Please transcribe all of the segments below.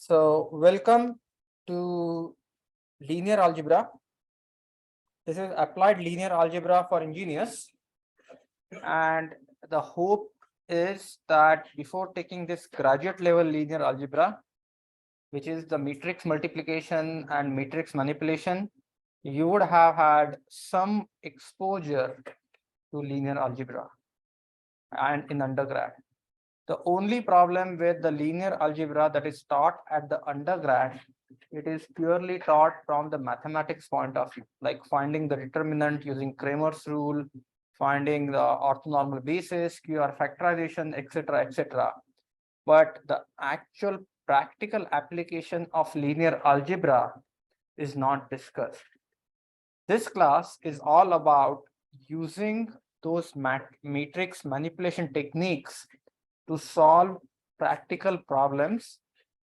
So welcome to linear algebra. This is applied linear algebra for engineers. And the hope is that before taking this graduate level linear algebra, which is the matrix multiplication and matrix manipulation, you would have had some exposure to linear algebra and in undergrad. The only problem with the linear algebra that is taught at the undergrad, it is purely taught from the mathematics point of view, like finding the determinant using Cramer's rule, finding the orthonormal basis, QR factorization, etc., etc. But the actual practical application of linear algebra is not discussed. This class is all about using those matrix manipulation techniques to solve practical problems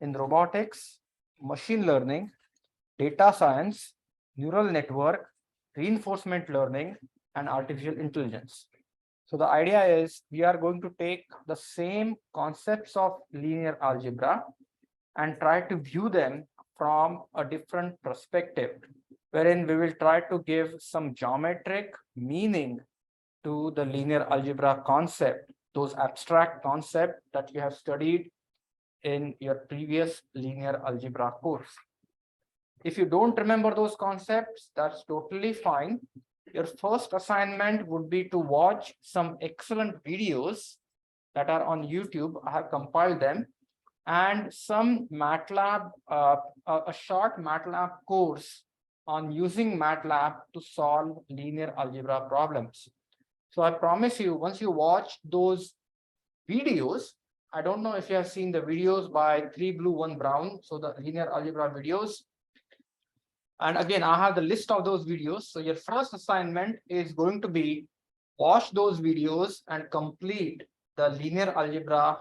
in robotics, machine learning, data science, neural network, reinforcement learning, and artificial intelligence. So the idea is we are going to take the same concepts of linear algebra and try to view them from a different perspective, wherein we will try to give some geometric meaning to the linear algebra concept, those abstract concepts that you have studied in your previous linear algebra course. If you don't remember those concepts, that's totally fine. Your first assignment would be to watch some excellent videos that are on YouTube. I have compiled them, and some MATLAB, a short MATLAB course on using MATLAB to solve linear algebra problems. So I promise you, once you watch those videos, I don't know if you have seen the videos by 3 Blue 1 Brown, so the linear algebra videos. And again, I have the list of those videos. So your first assignment is going to be watch those videos and complete the linear algebra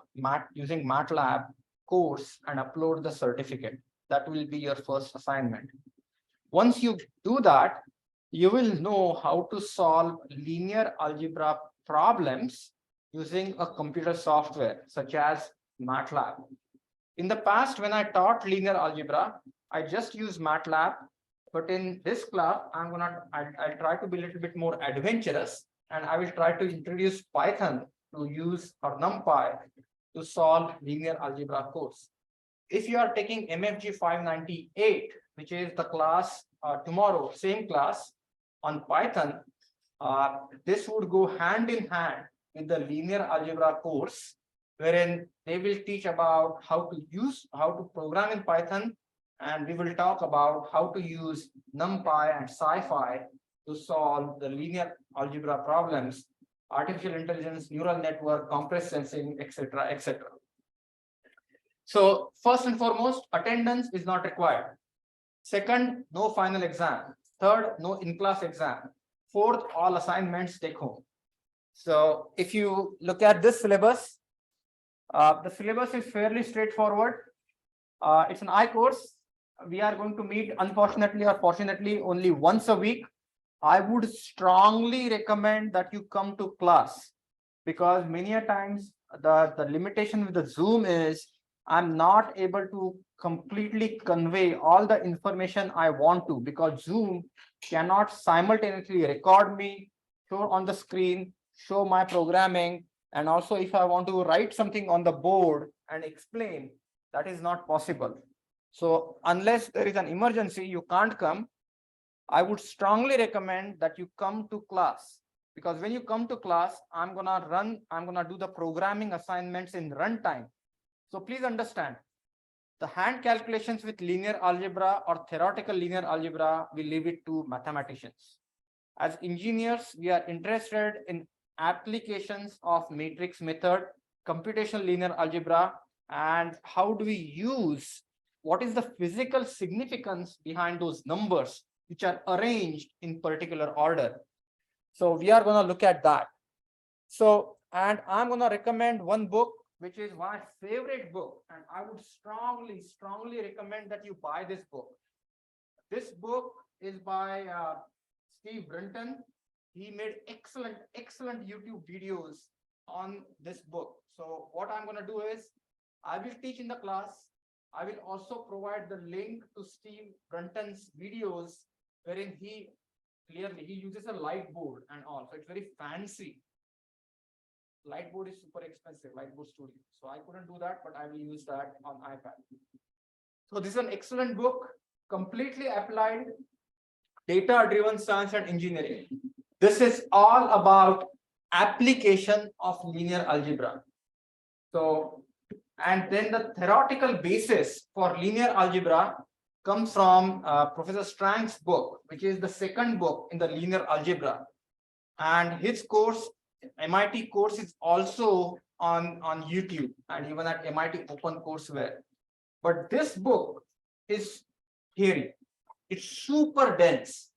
using MATLAB course and upload the certificate. That will be your first assignment. Once you do that, you will know how to solve linear algebra problems using a computer software such as MATLAB. In the past, when I taught linear algebra, I just used MATLAB. But in this class, I'll try to be a little bit more adventurous, and I will try to introduce Python to use or NumPy to solve linear algebra course. If you are taking MFG 598, which is the class tomorrow, same class on Python, this would go hand in hand with the linear algebra course, wherein they will teach about how to program in Python, and we will talk about how to use NumPy and SciPy to solve the linear algebra problems, artificial intelligence, neural network, compressed sensing, etc., etc. So first and foremost, attendance is not required. Second, no final exam. Third, no in-class exam. Fourth, all assignments take home. So if you look at this syllabus, the syllabus is fairly straightforward. It's an I course. We are going to meet, unfortunately or fortunately, only once a week. I would strongly recommend that you come to class, because many a times the limitation with the Zoom is I'm not able to completely convey all the information I want to, because Zoom cannot simultaneously record me, show on the screen, show my programming, and also if I want to write something on the board and explain, that is not possible. So unless there is an emergency, you can't come. I would strongly recommend that you come to class, because when you come to class, I'm gonna do the programming assignments in runtime. So please understand, the hand calculations with linear algebra or theoretical linear algebra, we leave it to mathematicians. As engineers, we are interested in applications of matrix method, computational linear algebra, and how do we use, what is the physical significance behind those numbers which are arranged in particular order. So we are going to look at that. So, and I'm going to recommend one book, which is my favorite book, and I would strongly recommend that you buy this book. This book is by Steve Brinton. He made excellent YouTube videos on this book. So what I'm going to do is I will teach in the class. I will also provide the link to Steve Brunton's videos wherein he uses a light board and all. So it's very fancy. Light board is super expensive, light board studio. So I couldn't do that, but I will use that on iPad. So this is an excellent book, completely applied data-driven science and engineering. This is all about application of linear algebra. So, and then the theoretical basis for linear algebra comes from Professor Strang's book, which is the second book in the linear algebra. And his course, MIT course, is also on YouTube and even at MIT OpenCourseWare. But this book is theory. It's super dense,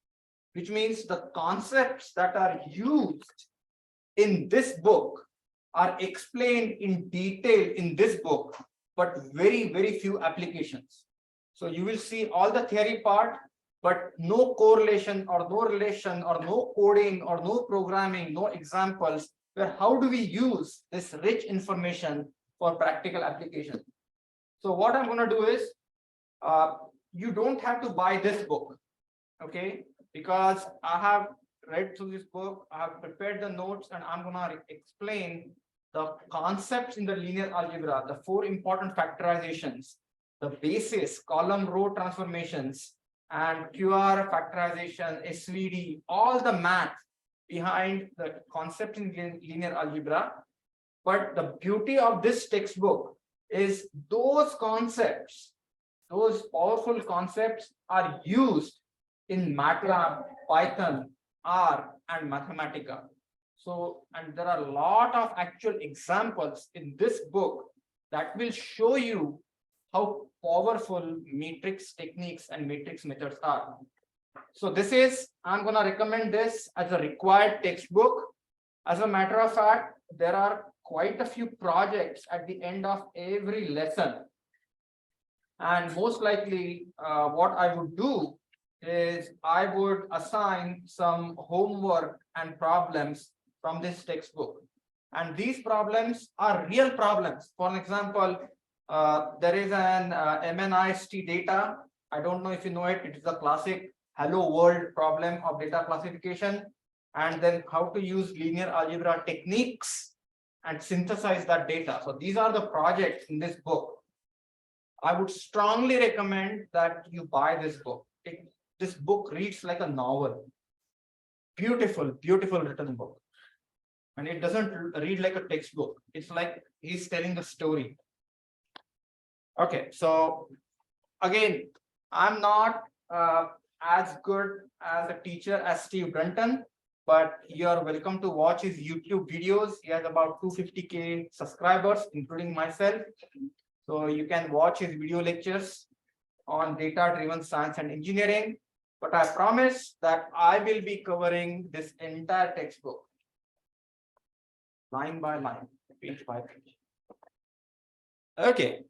which means the concepts that are used in this book are explained in detail in this book, but very, very few applications. So you will see all the theory part, but no correlation or no relation or no coding or no programming, no examples, where how do we use this rich information for practical application. So what I'm going to do is, you don't have to buy this book, okay? Because I have read through this book, I have prepared the notes, and I'm going to explain the concepts in the linear algebra, the 4 important factorizations, the basis, column row transformations, and QR factorization, SVD, all the math behind the concept in linear algebra. But the beauty of this textbook is those concepts, those powerful concepts are used in MATLAB, Python, R, and Mathematica. So, and there are a lot of actual examples in this book that will show you how powerful matrix techniques and matrix methods are. So this is, I'm going to recommend this as a required textbook. As a matter of fact, there are quite a few projects at the end of every lesson. And most likely what I would do is I would assign some homework and problems from this textbook. And these problems are real problems. For example, there is an MNIST data. I don't know if you know it. It is a classic hello world problem of data classification. And then how to use linear algebra techniques and synthesize that data. So these are the projects in this book. I would strongly recommend that you buy this book. This book reads like a novel. Beautiful, beautiful written book. And it doesn't read like a textbook. It's like he's telling the story. Okay, so again, I'm not as good as a teacher as Steve Brunton, but you're welcome to watch his YouTube videos. He has about 250K subscribers, including myself. So you can watch his video lectures on data-driven science and engineering. But I promise that I will be covering this entire textbook, line by line, page by page. Okay.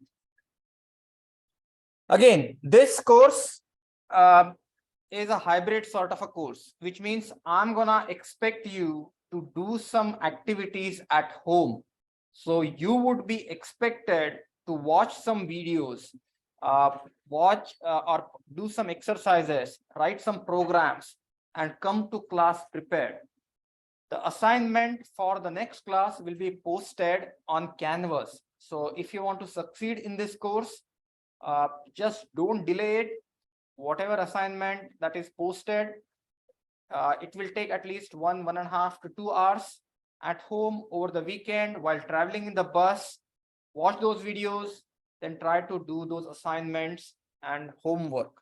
Again, this course is a hybrid sort of a course, which means I'm gonna expect you to do some activities at home. So you would be expected to watch some videos, or do some exercises, write some programs, and come to class prepared. The assignment for the next class will be posted on Canvas. So if you want to succeed in this course, just don't delay it. Whatever assignment that is posted, it will take at least 1.5 to 2 hours at home over the weekend while traveling in the bus. Watch those videos, then try to do those assignments and homework.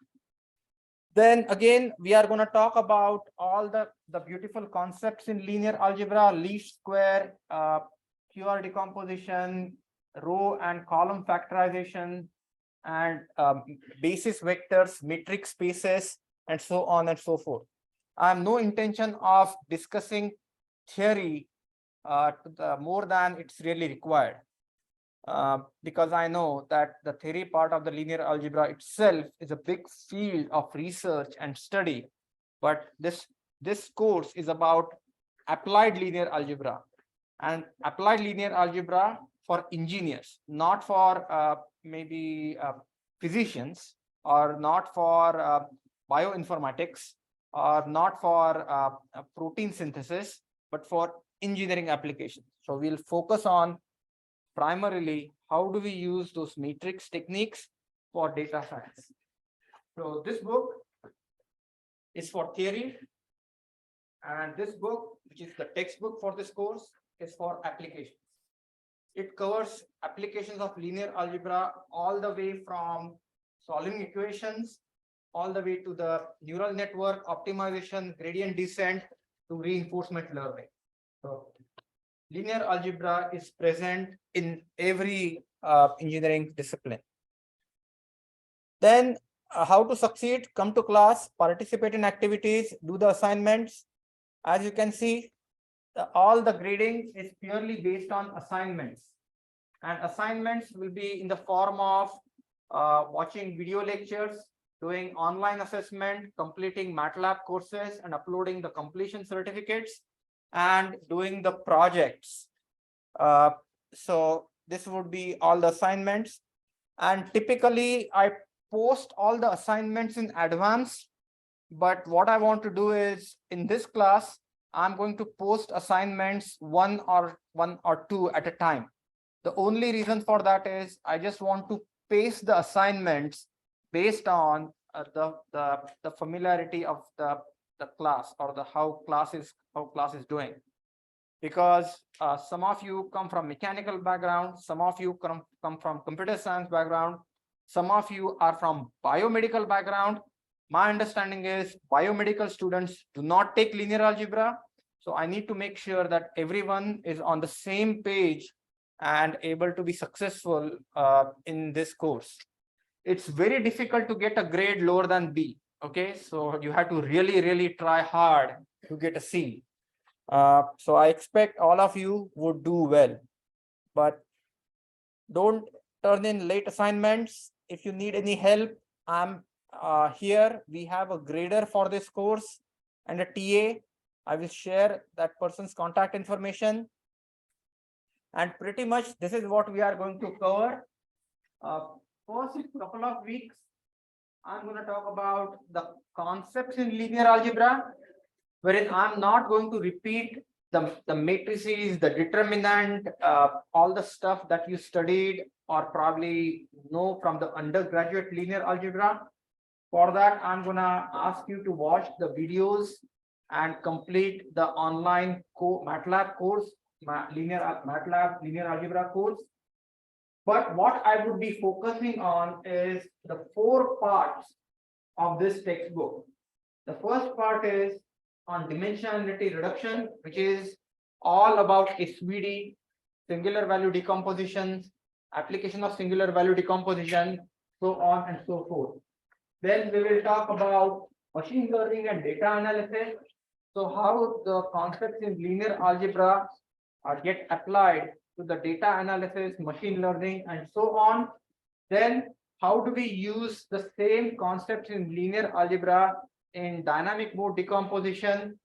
Then again, we are going to talk about all the beautiful concepts in linear algebra, least square, QR decomposition, row and column factorization, and basis vectors, metric spaces, and so on and so forth. I have no intention of discussing theory more than it's really required. Because I know that the theory part of the linear algebra itself is a big field of research and study, but this course is about applied linear algebra, and applied linear algebra for engineers, not for maybe physicians, or not for bioinformatics, or not for protein synthesis, but for engineering applications. So we'll focus on primarily how do we use those matrix techniques for data science. So this book is for theory, and this book, which is the textbook for this course, is for applications. It covers applications of linear algebra all the way from solving equations, all the way to the neural network optimization, gradient descent, to reinforcement learning. So linear algebra is present in every engineering discipline. Then how to succeed? Come to class, participate in activities, do the assignments. As you can see, all the grading is purely based on assignments, and assignments will be in the form of watching video lectures, doing online assessment, completing MATLAB courses and uploading the completion certificates, and doing the projects. So this would be all the assignments, and typically I post all the assignments in advance. But what I want to do is, in this class, I'm going to post assignments one or two at a time. The only reason for that is I just want to pace the assignments based on the familiarity of the class, or the how class is doing. Because some of you come from mechanical background, some of you come from computer science background, some of you are from biomedical background. My understanding is biomedical students do not take linear algebra. So I need to make sure that everyone is on the same page and able to be successful in this course. It's very difficult to get a grade lower than B. Okay, so you have to really try hard to get a C. So I expect all of you would do well, but don't turn in late assignments. If you need any help, I'm here. We have a grader for this course and a TA. I will share that person's contact information. And pretty much this is what we are going to cover. First couple of weeks, I'm going to talk about the concepts in linear algebra, wherein I'm not going to repeat the matrices, the determinant, all the stuff that you studied or probably know from the undergraduate linear algebra. For that, I'm going to ask you to watch the videos and complete the online MATLAB course, MATLAB linear algebra course. But what I would be focusing on is the 4 parts of this textbook. The first part is on dimensionality reduction, which is all about SVD, singular value decompositions, application of singular value decomposition, so on and so forth. Then we will talk about machine learning and data analysis. So how the concepts in linear algebra get applied to the data analysis, machine learning, and so on. Then how do we use the same concepts in linear algebra in dynamic mode decomposition,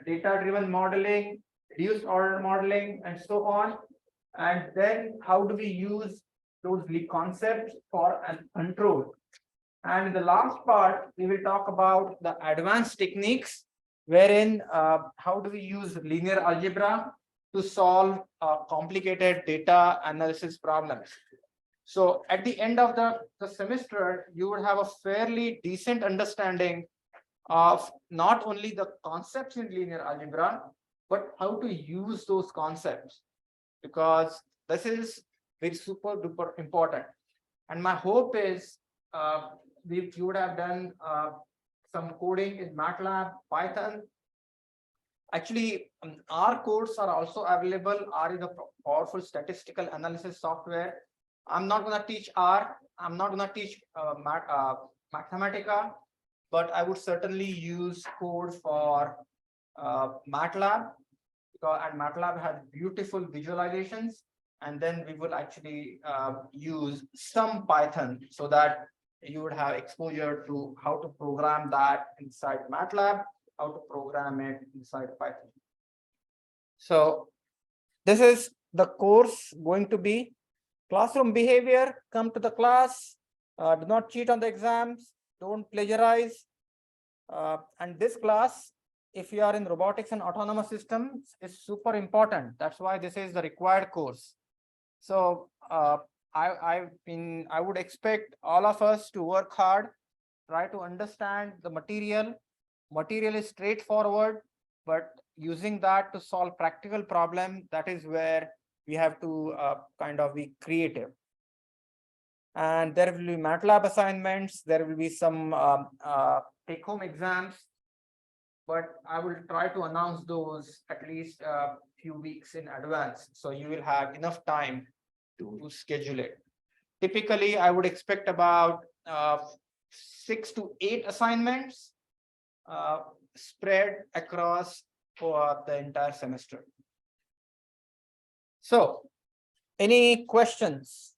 data-driven modeling, reduced order modeling, and so on. And then how do we use those concepts for an control? And in the last part, we will talk about the advanced techniques, wherein how do we use linear algebra to solve complicated data analysis problems. So at the end of the semester, you would have a fairly decent understanding of not only the concepts in linear algebra, but how to use those concepts, because this is very super duper important. And my hope is you would have done some coding in MATLAB, Python. Actually, R codes are also available. R is a powerful statistical analysis software. I'm not going to teach R. I'm not going to teach Mathematica, but I would certainly use code for MATLAB, and MATLAB has beautiful visualizations. And then we will actually use some Python so that you would have exposure to how to program that inside MATLAB, how to program it inside Python. So this is the course going to be. Classroom behavior: come to the class, Do not cheat on the exams. Don't plagiarize. And this class, if you are in robotics and autonomous systems, is super important. That's why this is the required course. So I would expect all of us to work hard, try to understand the material. Material is straightforward, but using that to solve practical problem, that is where we have to kind of be creative. And there will be MATLAB assignments. There will be some take-home exams, but I will try to announce those at least a few weeks in advance, so you will have enough time to schedule it. Typically, I would expect about 6 to 8 assignments spread across for the entire semester. So, any questions?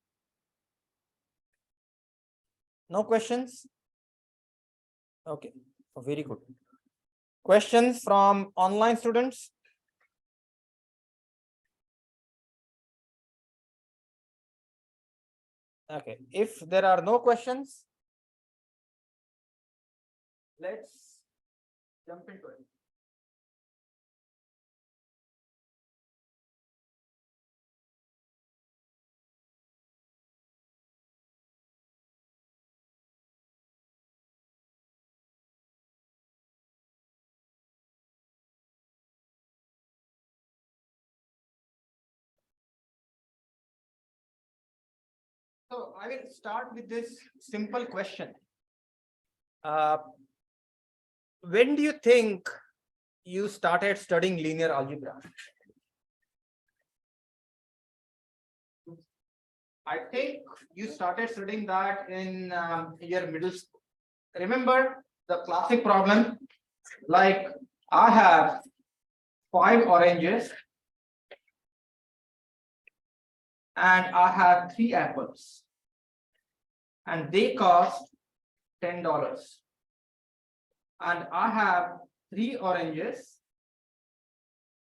No questions? Okay, very good. Questions from online students? Okay, if there are no questions, let's jump into it. So I will start with this simple question. When do you think you started studying linear algebra? I think you started studying that in your middle school. Remember the classic problem, like I have 5 oranges and I have 3 apples and they cost $10. And I have 3 oranges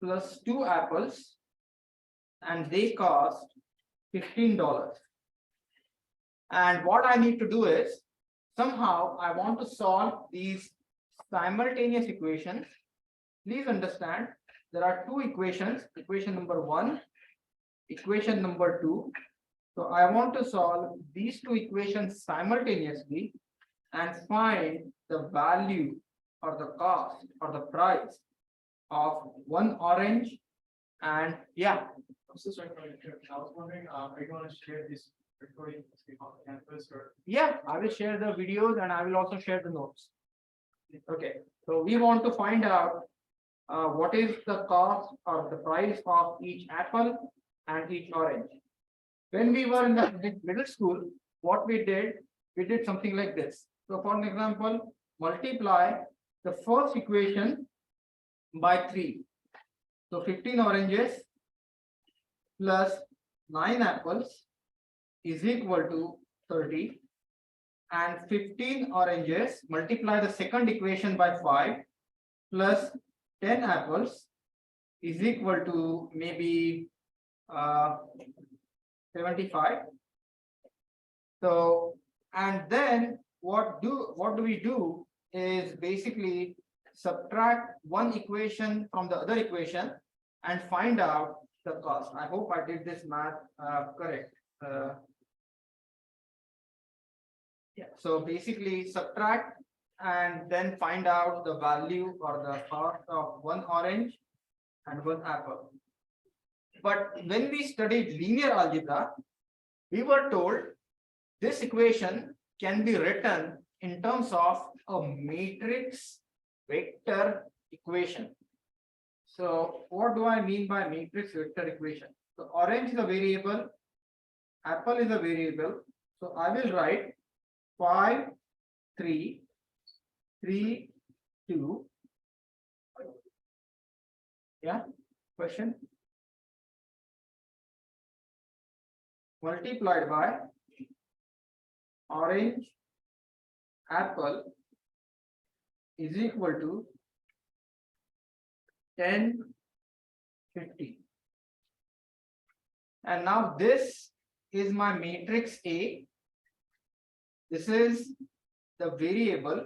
plus 2 apples and they cost $15. And what I need to do is, somehow I want to solve these simultaneous equations. Please understand, there are 2 equations, equation number 1, equation number 2. So I want to solve these 2 equations simultaneously and find the value or the cost or the price of 1 orange. And yeah. I'm so sorry for interrupting. I was wondering, are you going to share this recording on campus or? Yeah, I will share the videos and I will also share the notes. Okay, so we want to find out what is the cost or the price of each apple and each orange. When we were in the middle school, what we did something like this. So for an example, multiply the first equation by 3. So 15 oranges plus 9 apples is equal to 30. And 15 oranges multiply the second equation by 5 plus 10 apples is equal to maybe 75. So, and then what do we do is basically subtract one equation from the other equation and find out the cost. I hope I did this math correct. Yeah, so basically subtract and then find out the value or the cost of 1 orange and 1 apple. But when we studied linear algebra, we were told this equation can be written in terms of a matrix vector equation. So what do I mean by matrix vector equation? So orange is a variable, apple is a variable. So I will write 5, 3, 3, 2. Yeah, question? Multiplied by orange, apple is equal to 10, 50. And now this is my matrix A This is the variable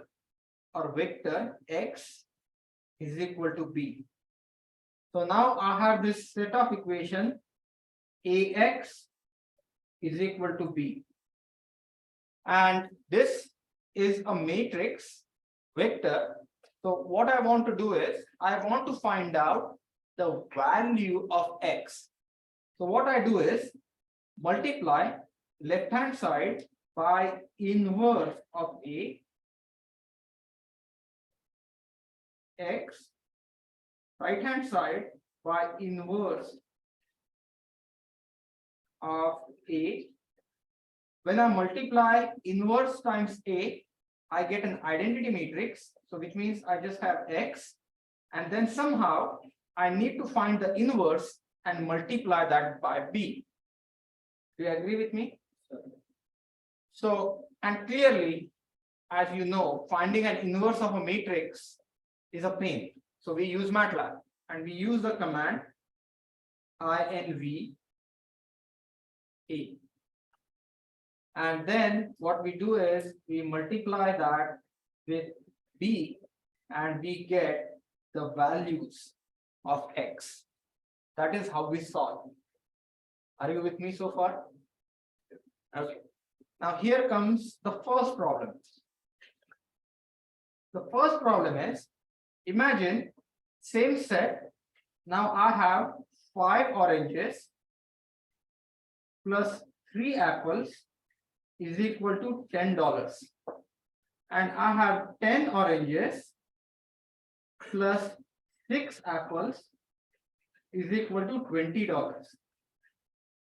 or vector x is equal to b. So now I have this set of equation ax is equal to b, and this is a matrix vector. So what I want to do is I want to find out the value of x. So what I do is multiply left hand side by inverse of a x, right hand side by inverse of a. When I multiply inverse times a, I get an identity matrix. So which means I just have x, and then somehow I need to find the inverse and multiply that by b. Do you agree with me? So, and clearly, as you know, finding an inverse of a matrix is a pain. So we use MATLAB and we use the command inv a. And then what we do is we multiply that with b and we get the values of x. That is how we solve. Are you with me so far? Okay. Now here comes the first problem. The first problem is, imagine same set. Now I have 5 oranges plus 3 apples is equal to $10. And I have 10 oranges plus 6 apples is equal to $20.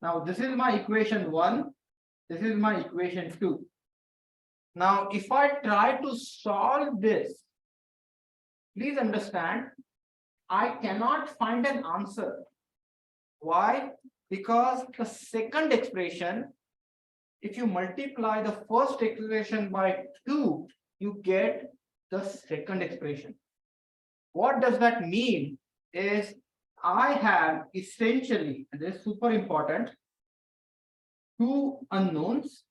Now this is my equation 1. This is my equation 2. Now if I try to solve this, please understand, I cannot find an answer. Why? Because the second expression, if you multiply the first expression by 2, you get the second expression. What does that mean? Is I have essentially, and this is super important, 2 unknowns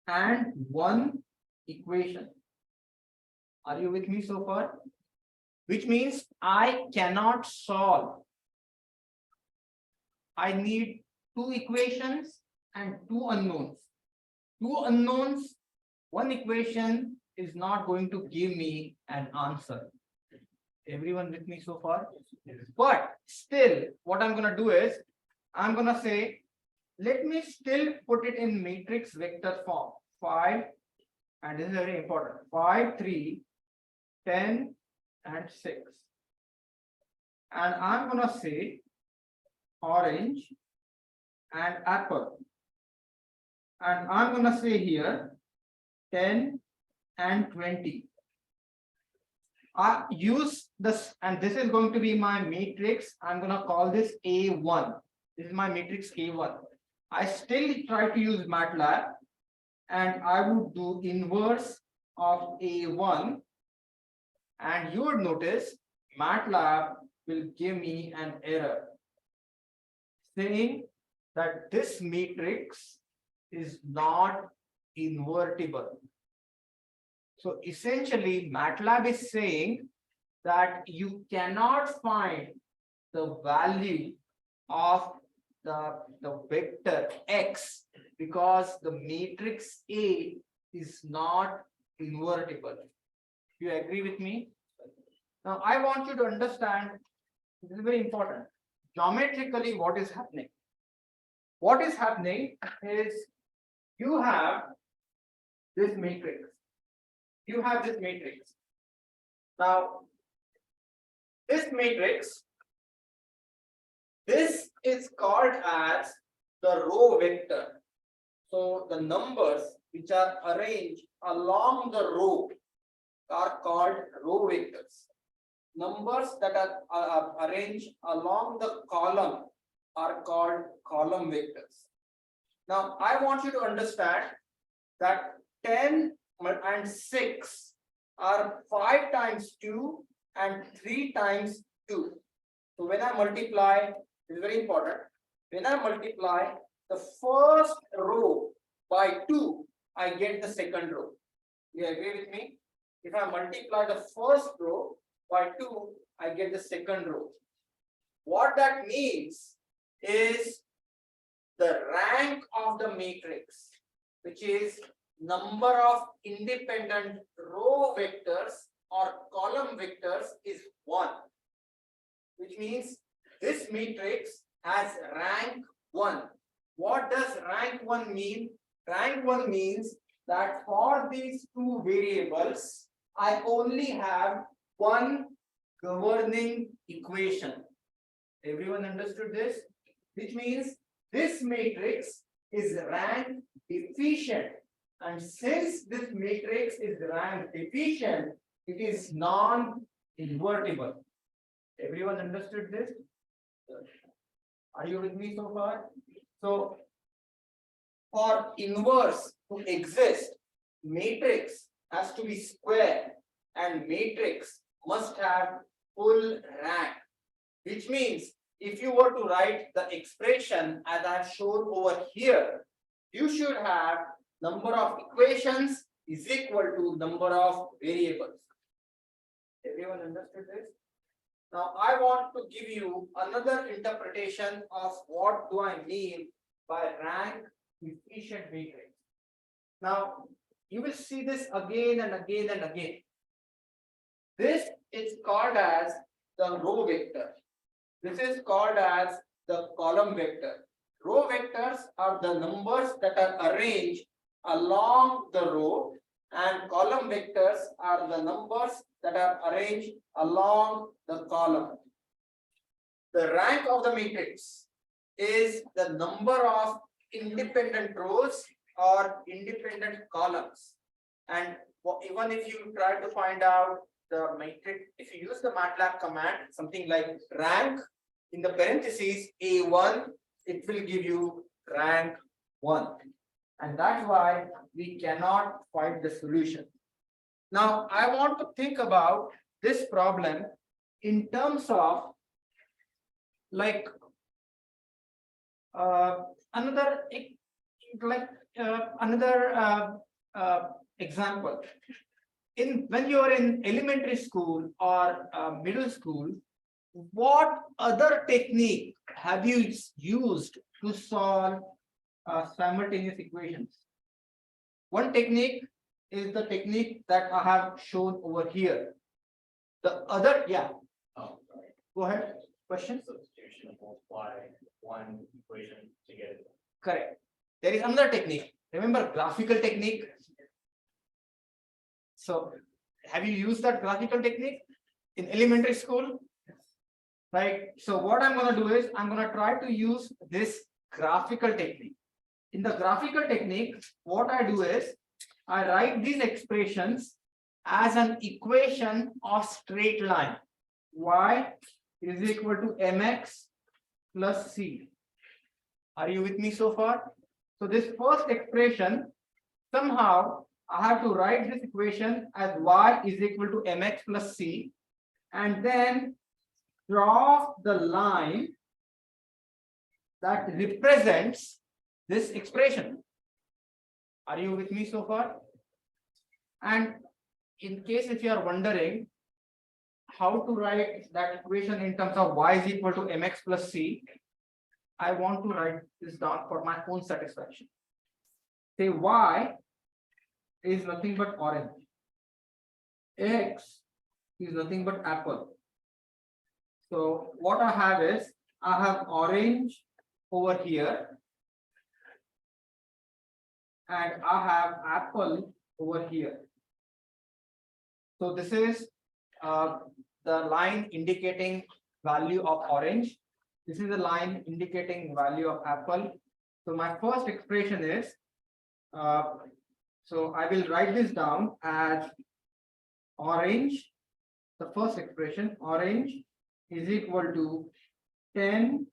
and 1 equation. Are you with me so far? Which means I cannot solve. I need 2 equations and 2 unknowns. 2 unknowns, 1 equation is not going to give me an answer. Everyone with me so far? But still, what I'm going to do is, I'm going to say, let me still put it in matrix vector form. 5, and this is very important, 5, 3, 10, and 6. And I'm going to say orange and apple. And I'm going to say here 10 and 20. I use this, and this is going to be my matrix. I'm going to call this A1. This is my matrix A1. I still try to use MATLAB, and I would do inverse of A1. And you would notice MATLAB will give me an error saying that this matrix is not invertible. So essentially, MATLAB is saying that you cannot find the value of the vector x because the matrix A is not invertible. Do you agree with me? Now, I want you to understand, this is very important, geometrically what is happening. What is happening is you have this matrix. You have this matrix. Now, this matrix, this is called as the row vector. So the numbers which are arranged along the row are called row vectors. Numbers that are arranged along the column are called column vectors. Now, I want you to understand that 10 and 6 are 5 times 2 and 3 times 2. So when I multiply, it's very important. When I multiply the first row by 2, I get the second row. You agree with me? If I multiply the first row by 2, I get the second row. What that means is the rank of the matrix, which is number of independent row vectors or column vectors, is 1, which means this matrix has rank 1. What does rank 1 mean? Rank 1 means that for these two variables, I only have one governing equation. Everyone understood this? Which means this matrix is rank deficient. And since this matrix is rank deficient, it is non-invertible. Everyone understood this? Are you with me so far? So, for inverse to exist, matrix has to be square and matrix must have full rank. Which means if you were to write the expression as I have shown over here, you should have number of equations is equal to number of variables. Everyone understood this? Now I want to give you another interpretation of what do I mean by rank efficient matrix. Now you will see this again and again and again. This is called as the row vector. This is called as the column vector. Row vectors are the numbers that are arranged along the row, and column vectors are the numbers that are arranged along the column. The rank of the matrix is the number of independent rows or independent columns. And even if you try to find out the matrix, if you use the MATLAB command, something like rank in the parentheses A1, it will give you rank 1. And that's why we cannot find the solution. Now, I want to think about this problem in terms of like another example. When you are in elementary school or middle school, what other technique have you used to solve simultaneous equations? One technique is the technique that I have shown over here. The other, yeah. Oh, sorry. Go ahead. Question? Substitution of multiply one equation to get it. Correct. There is another technique. Remember graphical technique? So, have you used that graphical technique in elementary school? Right. So, what I'm going to do is I'm going to try to use this graphical technique. In the graphical technique, what I do is I write these expressions as an equation of straight line. Y is equal to mx plus c. Are you with me so far? So this first expression, somehow I have to write this equation as y is equal to mx plus c, and then draw the line that represents this expression. Are you with me so far? And in case if you are wondering how to write that equation in terms of y is equal to mx plus c, I want to write this down for my own satisfaction. Say y is nothing but orange, x is nothing but apple. So what I have is I have orange over here and I have apple over here. So this is the line indicating value of orange. This is the line indicating value of apple. So my first expression is, so I will write this down as orange. The first expression, orange is equal to 10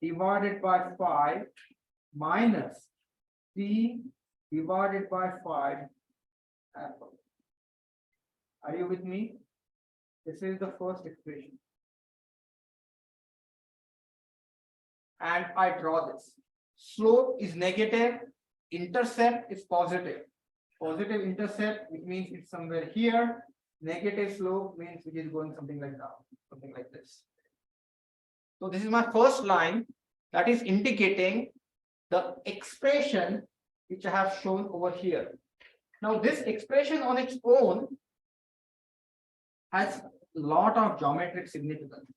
divided by 5 minus c divided by 5 apple. Are you with me? This is the first expression. And I draw this. slope is negative, intercept is positive. Positive intercept, it means it's somewhere here. Negative slope means it is going something like that, something like this. So this is my first line that is indicating the expression which I have shown over here. Now this expression on its own has a lot of geometric significance.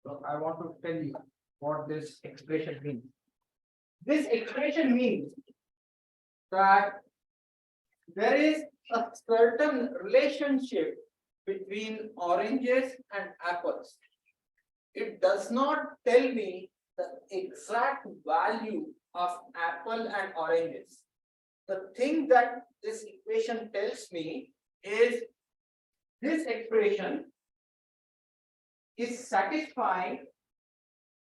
So I want to tell you what this expression means. This expression means that there is a certain relationship between oranges and apples. It does not tell me the exact value of apple and oranges. The thing that this equation tells me is this expression is satisfying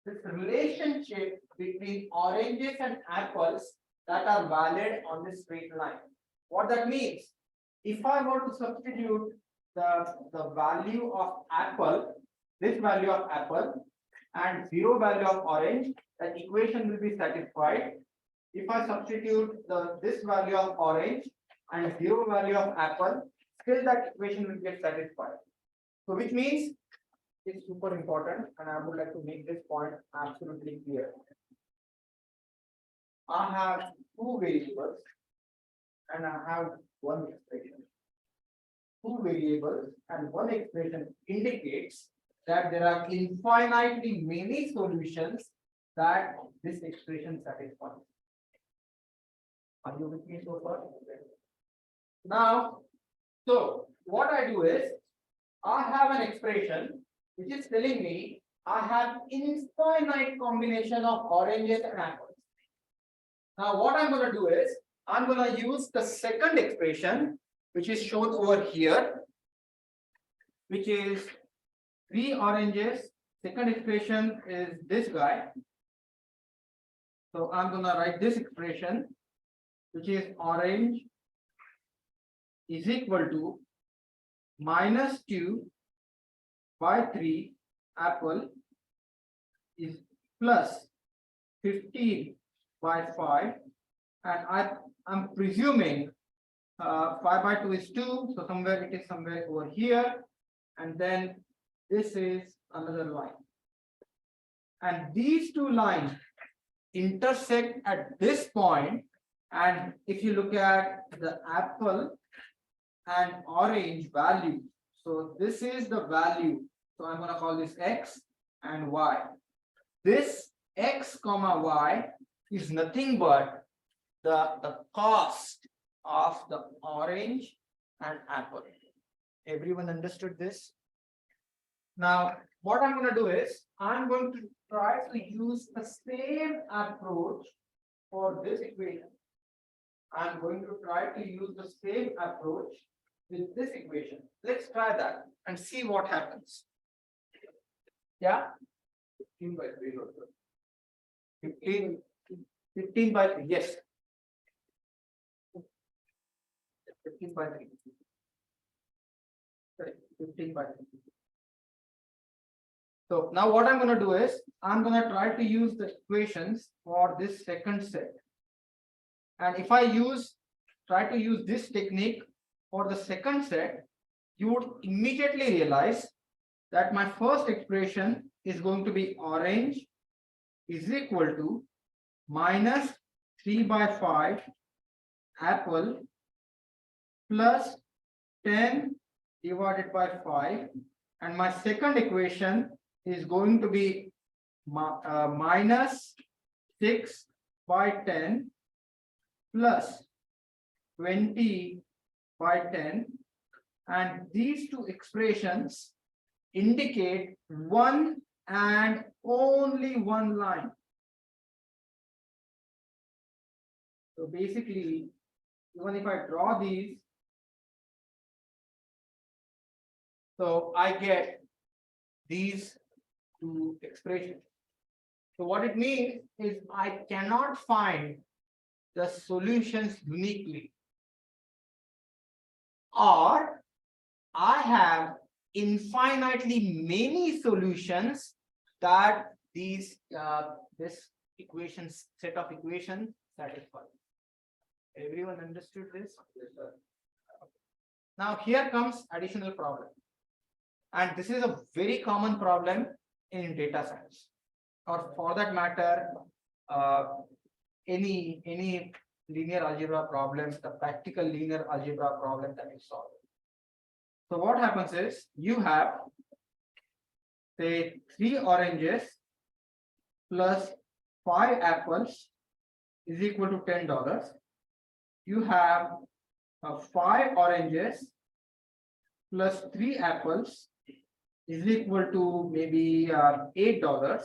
this relationship between oranges and apples that are valid on this straight line. What that means, if I were to substitute the value of apple, this value of apple and 0 value of orange, that equation will be satisfied. If I substitute this value of orange and 0 value of apple, still that equation will get satisfied. So which means it's super important, and I would like to make this point absolutely clear. I have two variables and I have one expression. Two variables and one expression indicates that there are infinitely many solutions that this expression satisfies. Are you with me so far? Now, so what I do is I have an expression which is telling me I have infinite combination of oranges and apples. Now what I'm going to do is I'm going to use the second expression which is shown over here, which is 3 oranges. Second expression is this guy. So I'm going to write this expression, which is orange is equal to -2 by 3 apple is plus 15 by 5, and I'm presuming 5 by 2 is 2, so somewhere it is somewhere over here, and then this is another line, and these two lines intersect at this point. And if you look at the apple and orange value, so this is the value, so I'm going to call this x and y. This x comma y is nothing but the cost of the orange and apple. Everyone understood this? Now what I'm going to do is I'm going to try to use the same approach for this equation. I'm going to try to use the same approach with this equation. Let's try that and see what happens. Yeah? 15 by 3 also. 15 by 3, yes. 15 by 3. Sorry, 15 by 3. So now what I'm going to do is I'm going to try to use the equations for this second set. And if I try to use this technique for the second set, you would immediately realize that my first expression is going to be orange is equal to -3 by 5 apple plus 10 divided by 5, and my second equation is going to be -6 by 10 plus 20 by 10, and these two expressions indicate one and only one line. So basically, even if I draw these, so I get these two expressions. So what it means is I cannot find the solutions uniquely, or I have infinitely many solutions that this equations, set of equations satisfied. Everyone understood this? Yes, sir. Now here comes additional problem. And this is a very common problem in data science, or for that matter, any linear algebra problems, the practical linear algebra problem that you solve. So what happens is you have, say, 3 oranges plus 5 apples is equal to $10. You have 5 oranges plus 3 apples is equal to maybe $8.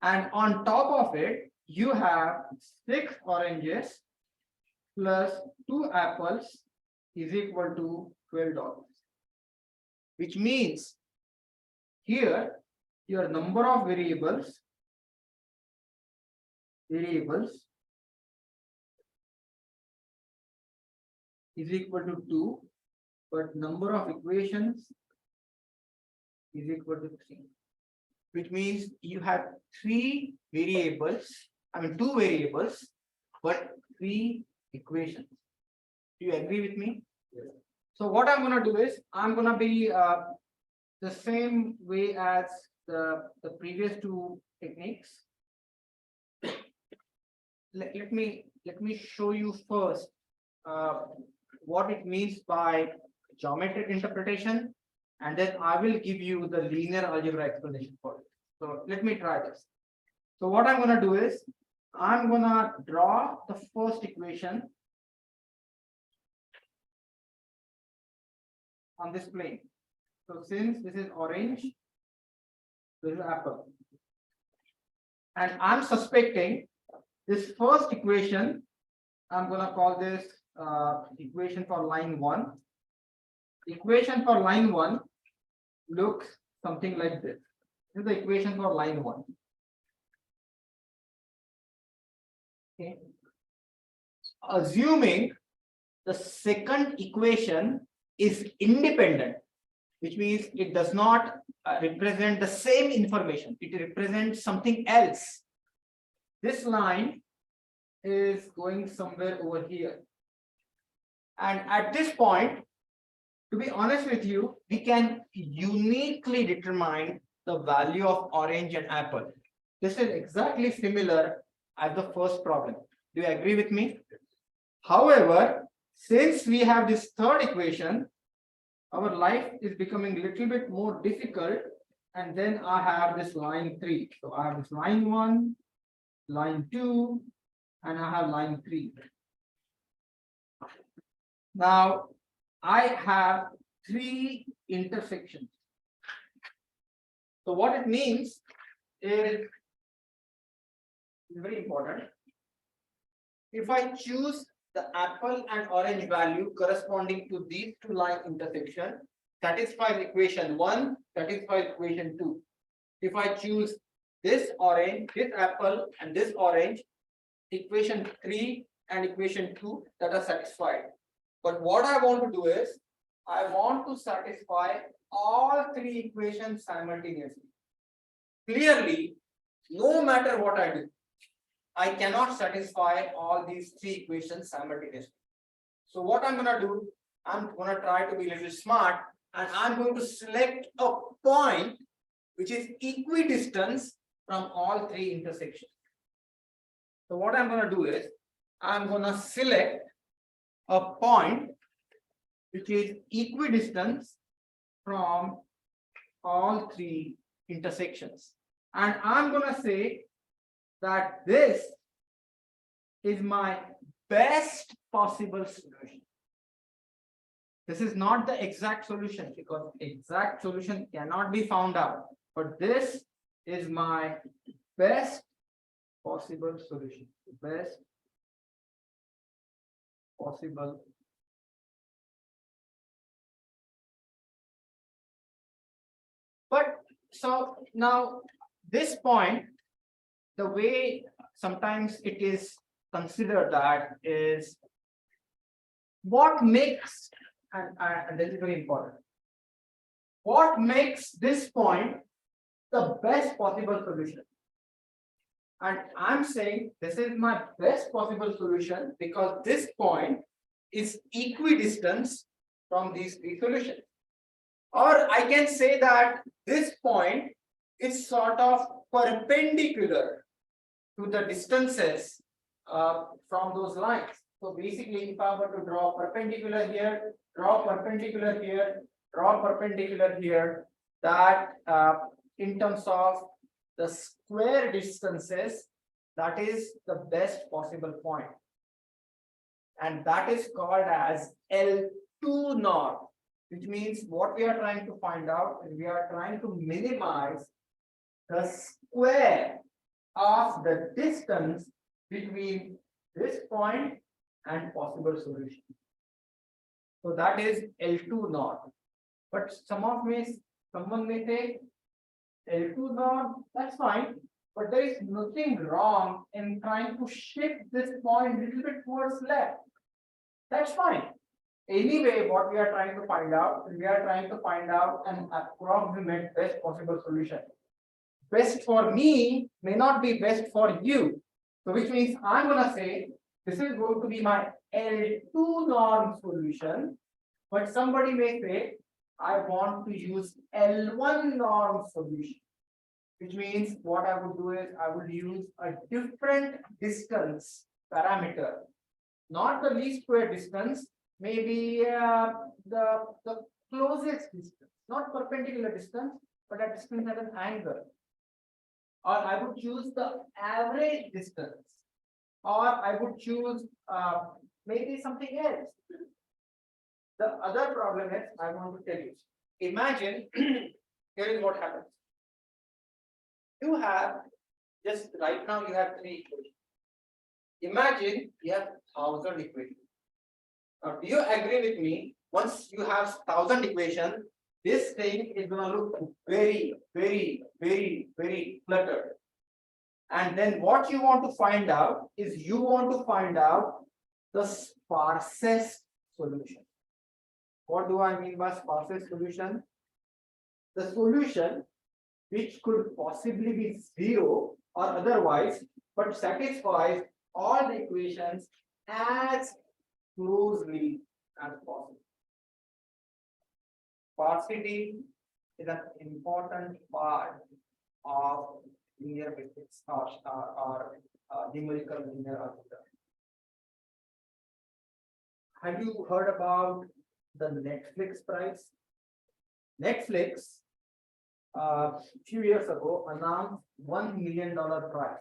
And on top of it, you have 6 oranges plus 2 apples is equal to $12. Which means here your number of variables is equal to 2, but number of equations is equal to 3. Which means you have 3 variables, I mean 2 variables, but 3 equations. Do you agree with me? Yes. So what I'm going to do is I'm going to be the same way as the previous 2 techniques. Let me show you first what it means by geometric interpretation, and then I will give you the linear algebra explanation for it. So let me try this. So what I'm going to do is I'm going to draw the first equation on this plane. So since this is orange, this is apple, and I'm suspecting this first equation, I'm going to call this equation for line 1. Equation for line 1 looks something like this. This is the equation for line 1. Okay. Assuming the second equation is independent, which means it does not represent the same information, it represents something else. This line is going somewhere over here. And at this point, to be honest with you, we can uniquely determine the value of orange and apple. This is exactly similar as the first problem. Do you agree with me? However, since we have this third equation, our life is becoming a little bit more difficult. And then I have this line 3. So I have this line 1, line 2, and I have line 3. Now I have 3 intersections. So what it means is very important. If I choose the apple and orange value corresponding to these 2 line intersection, satisfies equation 1, satisfies equation 2. If I choose this orange, this apple, and this orange, equation 3 and equation 2 that are satisfied. But what I want to do is I want to satisfy all 3 equations simultaneously. Clearly, no matter what I do, I cannot satisfy all these 3 equations simultaneously. So what I'm going to do, I'm going to try to be a little smart, and I'm going to select a point which is equidistant from all 3 intersections. So what I'm going to do is I'm going to select a point which is equidistant from all 3 intersections, and I'm going to say that this is my best possible solution. This is not the exact solution, because exact solution cannot be found out, but this is my best possible solution. Best possible. But so now this point, the way sometimes it is considered that is what makes, and this is very important, what makes this point the best possible solution? And I'm saying this is my best possible solution because this point is equidistant from these three solutions. Or I can say that this point is sort of perpendicular to the distances from those lines. So basically, if I were to draw perpendicular here, draw perpendicular here, draw perpendicular here, that in terms of the square distances, that is the best possible point. And that is called as L2 norm, which means what we are trying to find out is we are trying to minimize the square of the distance between this point and possible solution. So that is L2 norm. But someone may say L2 norm, that's fine, but there is nothing wrong in trying to shift this point a little bit towards left. That's fine. Anyway, what we are trying to find out, we are trying to find out an approximate best possible solution. Best for me may not be best for you. So which means I'm gonna say this is going to be my L2 norm solution, but somebody may say I want to use L1 norm solution, which means what I would do is I would use a different distance parameter, not the least square distance, maybe the closest distance, not perpendicular distance, but a distance at an angle. Or I would choose the average distance, or I would choose maybe something else. The other problem is I want to tell you. Imagine here is what happens. You have just right now you have 3 equations. Imagine you have 1,000 equations. Now, do you agree with me? Once you have 1,000 equations, this thing is going to look very, very, very, very cluttered. And then what you want to find out is you want to find out the sparsest solution. What do I mean by sparsest solution? The solution which could possibly be 0 or otherwise, but satisfies all the equations as closely as possible. Sparsity is an important part of linear matrix or numerical linear algebra. Have you heard about the Netflix price? Netflix a few years ago announced $1 million prize,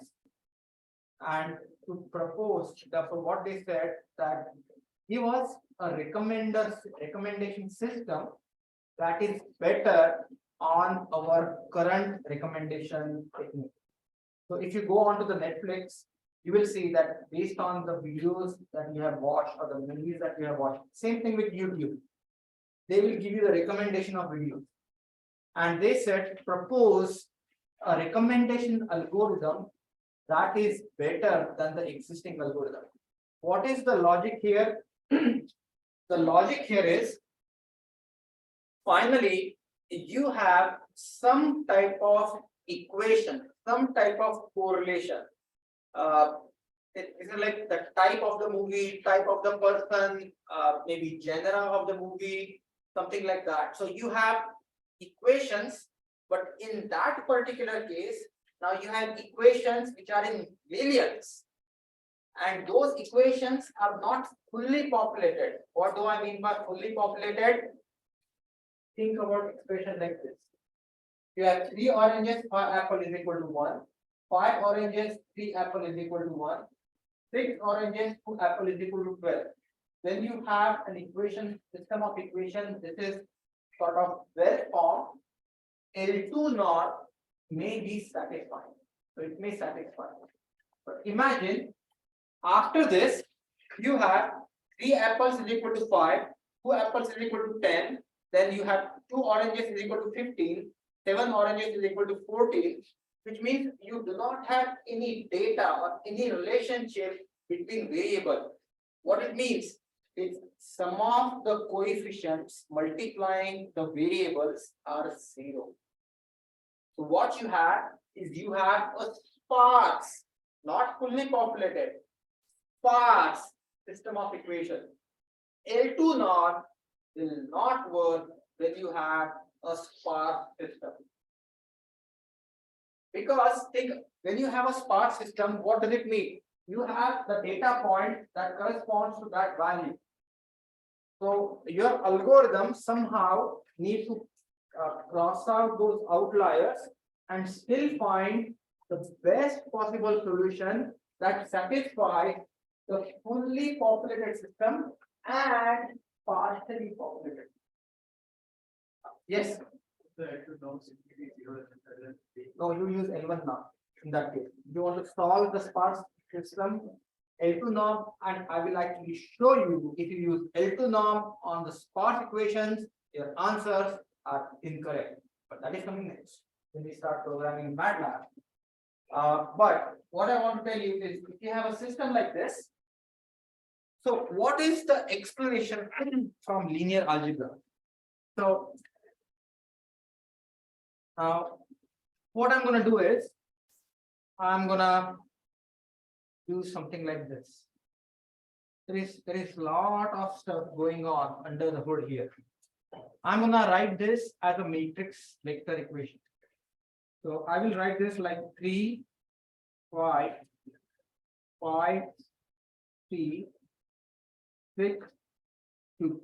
and to propose therefore what they said that give us a recommendation system that is better on our current recommendation technique. So if you go onto the Netflix, you will see that based on the videos that you have watched or the movies that you have watched, same thing with YouTube, they will give you the recommendation of videos. And they said propose a recommendation algorithm that is better than the existing algorithm. What is the logic here? The logic here is finally you have some type of equation, some type of correlation. It's like the type of the movie, type of the person, maybe genre of the movie, something like that. So you have equations, but in that particular case, now you have equations which are in millions, and those equations are not fully populated. What do I mean by fully populated? Think about expression like this. You have 3 oranges, 5 apple is equal to 1. 5 oranges, 3 apple is equal to 1. 6 oranges, 2 apple is equal to 12. Then you have an equation, system of equations. This is sort of well formed. L2 norm may be satisfied. So it may satisfy. But imagine after this, you have 3 apples is equal to 5, 2 apples is equal to 10, then you have 2 oranges is equal to 15, 7 oranges is equal to 14, which means you do not have any data or any relationship between variables. What it means is sum of the coefficients multiplying the variables are 0. So what you have is you have a sparse not fully populated, sparse system of equation. L2 norm will not work when you have a sparse system. Because think, when you have a sparse system, what does it mean? You have the data point that corresponds to that value. So your algorithm somehow needs to cross out those outliers and still find the best possible solution that satisfies the fully populated system and partially populated. Yes. No, you use L1 norm in that case. You want to solve the sparse system, L2 norm, and I will actually show you if you use L2 norm on the sparse equations, your answers are incorrect. But that is coming next when we start programming in MATLAB. But what I want to tell you is if you have a system like this, so what is the explanation from linear algebra? So what I'm going to do is I'm going to do something like this. There is a lot of stuff going on under the hood here. I'm going to write this as a matrix vector equation. So I will write this like 3, 5, 5, 3, 6, 2.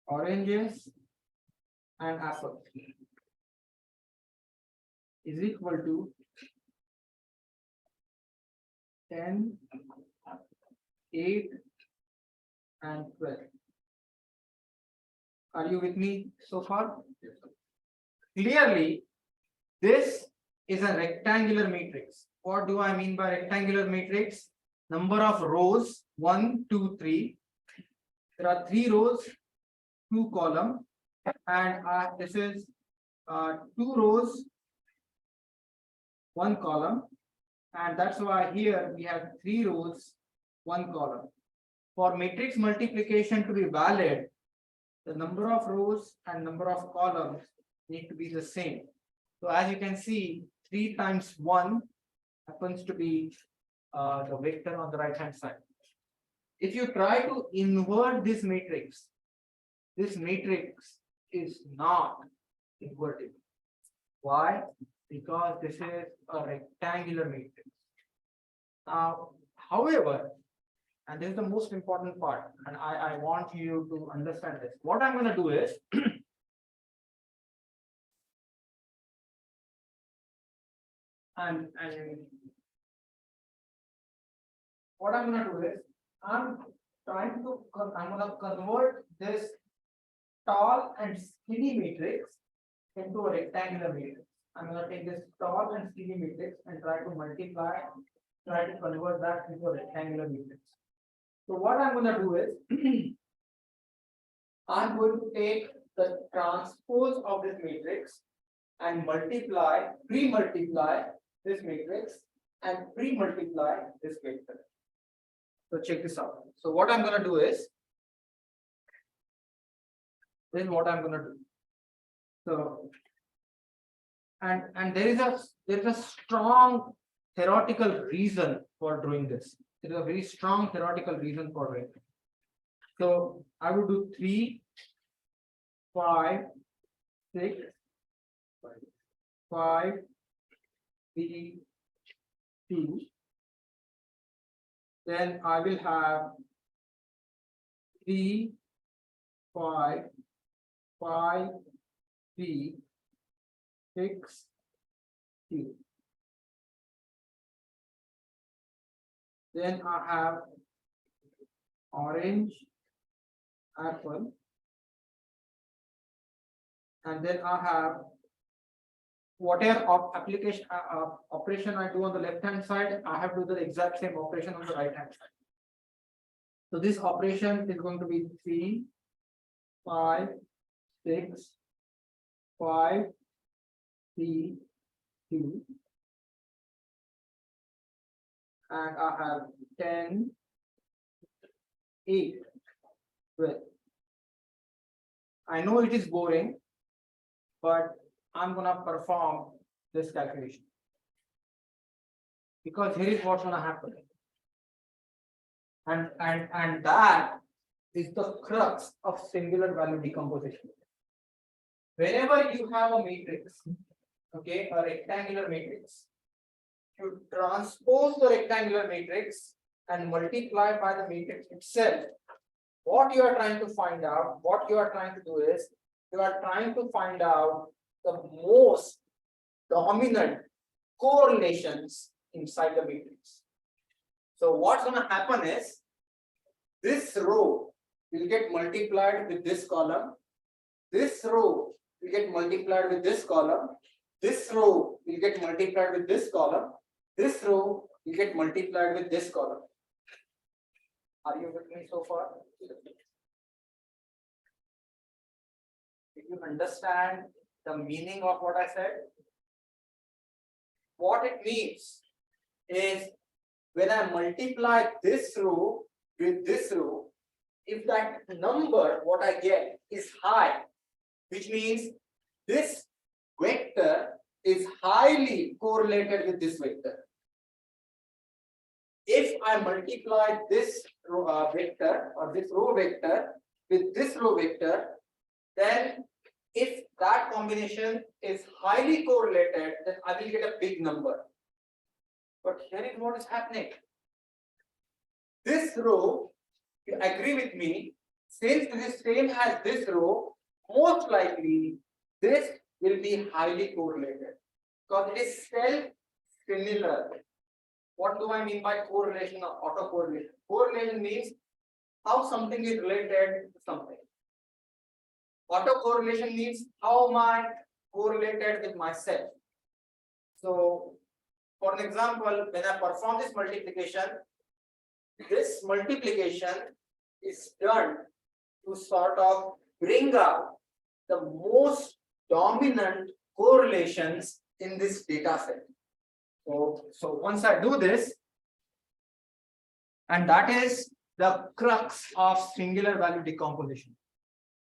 Oranges and apples is equal to 10, 8, and 12. Are you with me so far? Clearly, this is a rectangular matrix. What do I mean by rectangular matrix? Number of rows 1, 2, 3. There are 3 rows, 2 columns, and this is 2 rows, 1 column, and that's why here we have 3 rows, 1 column. For matrix multiplication to be valid, the number of rows and number of columns need to be the same. So as you can see, 3 times 1 happens to be the vector on the right hand side. If you try to invert this matrix is not invertible. Why? Because this is a rectangular matrix. Now, however, and this is the most important part, and I want you to understand this. What I'm going to do is and what I'm going to do is I'm going to convert this tall and skinny matrix into a rectangular matrix. I'm going to take this tall and skinny matrix and try to convert that into a rectangular matrix. So what I'm going to do is I'm going to take the transpose of this matrix and pre-multiply this matrix and pre-multiply this vector. So check this out. So what I'm going to do is this is what I'm going to do. So and there is a strong theoretical reason for doing this. There is a very strong theoretical reason for doing it. So I would do 3, 5, 6, 5, 3, 2. Then I will have 3, 5, 5, 3, 6, 2. Then I have orange, apple, and then I have whatever application operation I do on the left hand side, I have to do the exact same operation on the right hand side. So this operation is going to be 3, 5, 6, 5, 3, 2, and I have 10, 8, 12. I know it is boring, but I'm gonna perform this calculation. Because here is what's gonna happen. And that is the crux of singular value decomposition. Whenever you have a matrix, okay, a rectangular matrix, you transpose the rectangular matrix and multiply by the matrix itself. What you are trying to find out, what you are trying to do is, you are trying to find out the most dominant correlations inside the matrix. So what's going to happen is, this row will get multiplied with this column, this row will get multiplied with this column, this row will get multiplied with this column, this row will get multiplied with this column. Are you with me so far? Did you understand the meaning of what I said? What it means is, when I multiply this row with this row, if that number what I get is high, which means this vector is highly correlated with this vector. If I multiply this vector or this row vector with this row vector, then if that combination is highly correlated, then I will get a big number. But here is what is happening. This row, you agree with me, since this same as this row, most likely this will be highly correlated because it is self-similar. What do I mean by correlation or autocorrelation? Correlation means how something is related to something. Autocorrelation means how am I correlated with myself. So, for an example, when I perform this multiplication is done to sort of bring out the most dominant correlations in this data set. So once I do this, and that is the crux of singular value decomposition.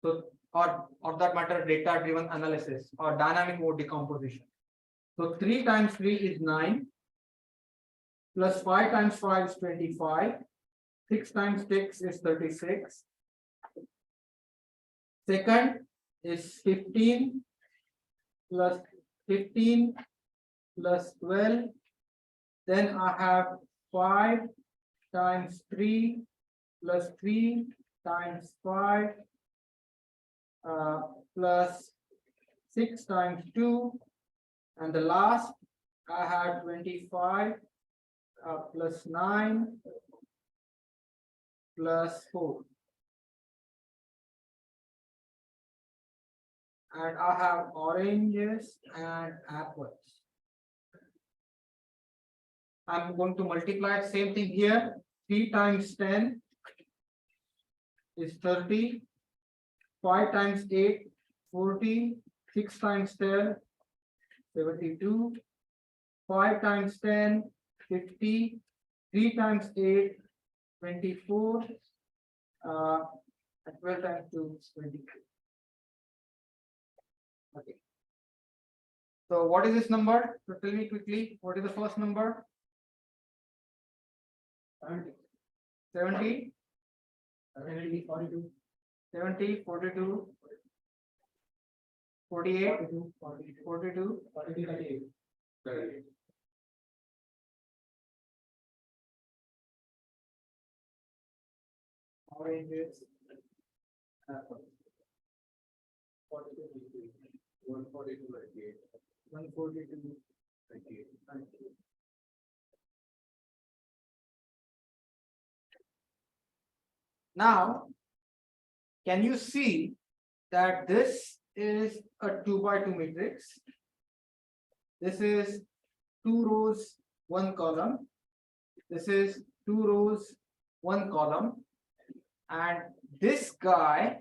So, or that matter, data driven analysis or dynamic mode decomposition. So 3 times 3 is 9, plus 5 times 5 is 25, 6 times 6 is 36. Second is 15 plus 15 plus 12. Then I have 5 times 3 plus 3 times 5 plus 6 times 2. And the last I had 25 plus 9 plus 4. And I have oranges and apples. I'm going to multiply same thing here. 3 times 10 is 30. 5 times 8, 40. 6 times 10, 72. 5 times 10, 50. 3 times 8, 24. And 12 times 2 is 22. Okay. So what is this number? So tell me quickly, what is the first number? 70. 70, 42, 70, 42, 48, 42, 38. Oranges, apples. 142, 142, 38. Now, can you see that this is a 2 by 2 matrix? This is 2 rows, 1 column. This is 2 rows, 1 column. And this guy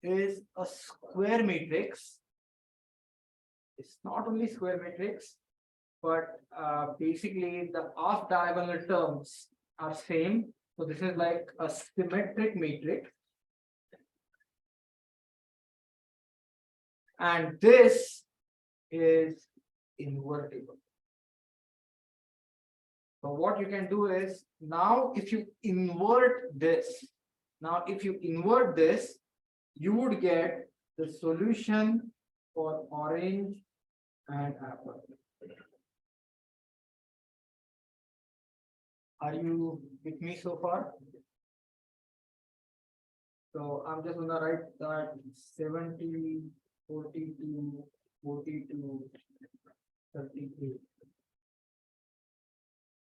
is a square matrix. It's not only square matrix, but basically the off diagonal terms are same. So this is like a symmetric matrix. and this is invertible. So what you can do is, now if you invert this, you would get the solution for orange and apple. Are you with me so far? So I'm just gonna write that 70, 42, 42, 38.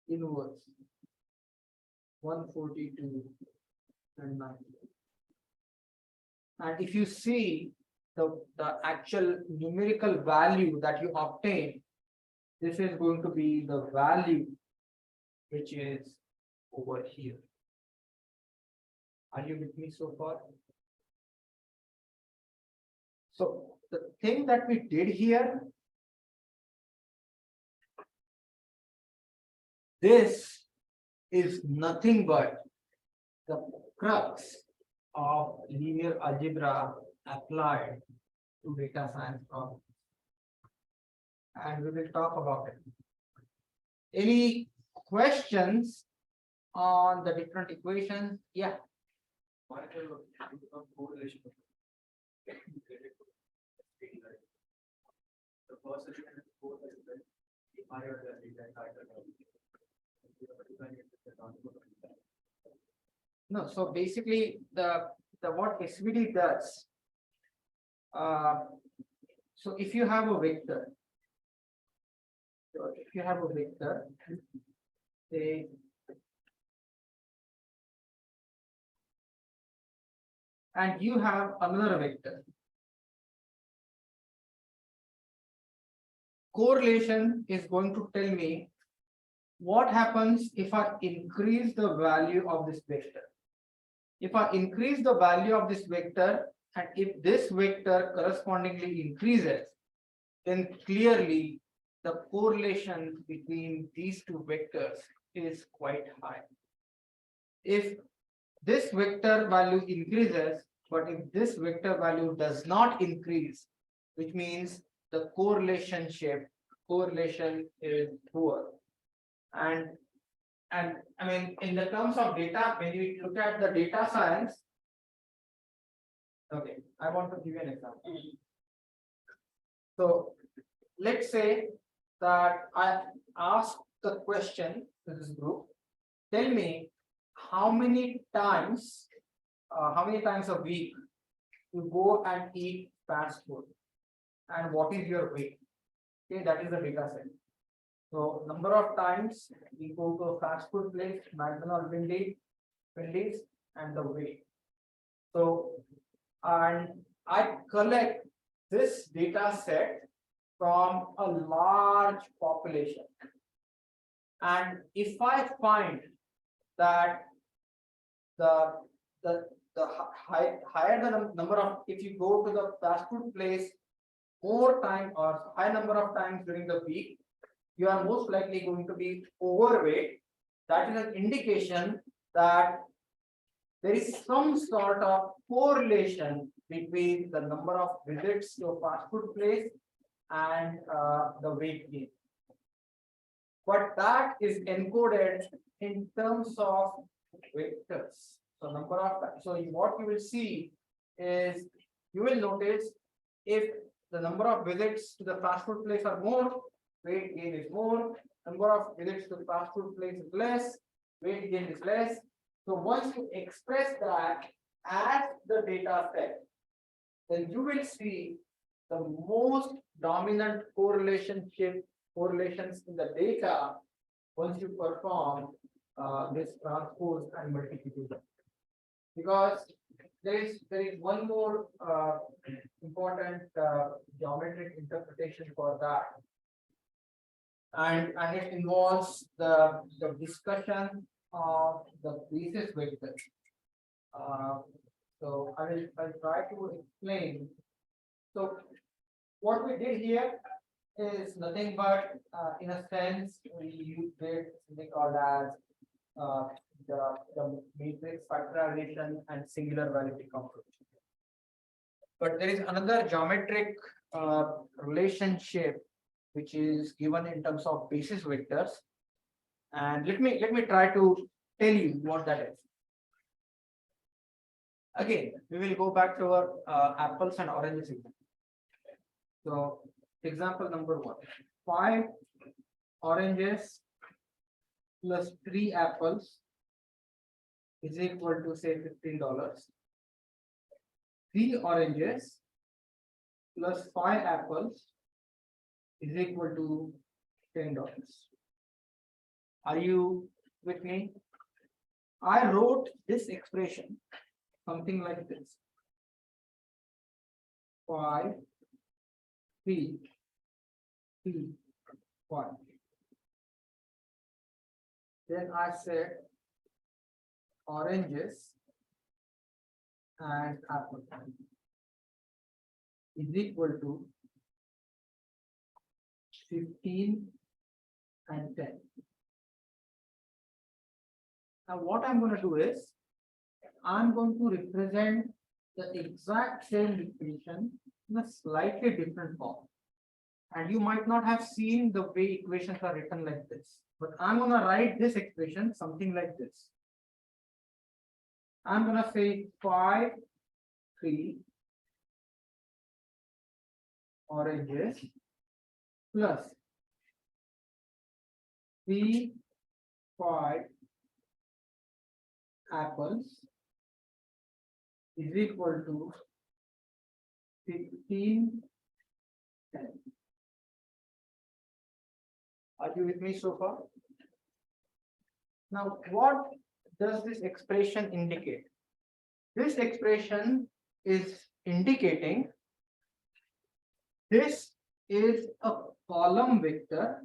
Inverse 142 and 90. And if you see the actual numerical value that you obtain, this is going to be the value which is over here. Are you with me so far? So the thing that we did here, this is nothing but the crux of linear algebra applied to data science problems. And we will talk about it. Any questions on the different equations? Yeah. What is the correlation? The first solution is correlation, the higher the data type. No, so basically the what SVD does, so if you have a vector, say and you have another vector, correlation is going to tell me what happens if I increase the value of this vector. If I increase the value of this vector, and if this vector correspondingly increases, then clearly the correlation between these two vectors is quite high. If this vector value increases, but if this vector value does not increase, which means the correlation is poor. And I mean, in the terms of data, when you look at the data science, okay, I want to give you an example. So let's say that I ask the question to this group, tell me how many times a week you go and eat fast food, and what is your weight? Okay, that is the data set. So number of times we go to a fast food place, McDonald's, Wendy's, and the weight. So, and I collect this data set from a large population. And if I find that the higher the number of, if you go to the fast food place more time or high number of times during the week, you are most likely going to be overweight. That is an indication that there is some sort of correlation between the number of visits to a fast food place and the weight gain. But that is encoded in terms of vectors. So number of, so what you will see is, you will notice if the number of visits to the fast food place are more, weight gain is more. Number of visits to the fast food place is less, weight gain is less. So once you express that as the data set, then you will see the most dominant correlations in the data once you perform this transpose and multiplication. Because there is one more important geometric interpretation for that. And it involves the discussion of the basis vector. So I'll try to explain. So what we did here is nothing but, in a sense, we did something called as the matrix factorization and singular value decomposition. But there is another geometric relationship which is given in terms of basis vectors. And let me try to tell you what that is. Again, we will go back to our apples and oranges example. So example number 1, 5 oranges plus 3 apples is equal to say $15. 3 oranges plus 5 apples is equal to $10. Are you with me? I wrote this expression something like this: 5, 3, 3, 5. Then I said oranges and apple is equal to 15 and 10. Now what I'm going to do is I'm going to represent the exact same equation in a slightly different form. And you might not have seen the way equations are written like this, but I'm going to write this expression something like this. I'm going to say 5, 3 oranges plus 3, 5 apples is equal to 15, 10. Are you with me so far? Now, what does this expression indicate? This expression is indicating this is a column vector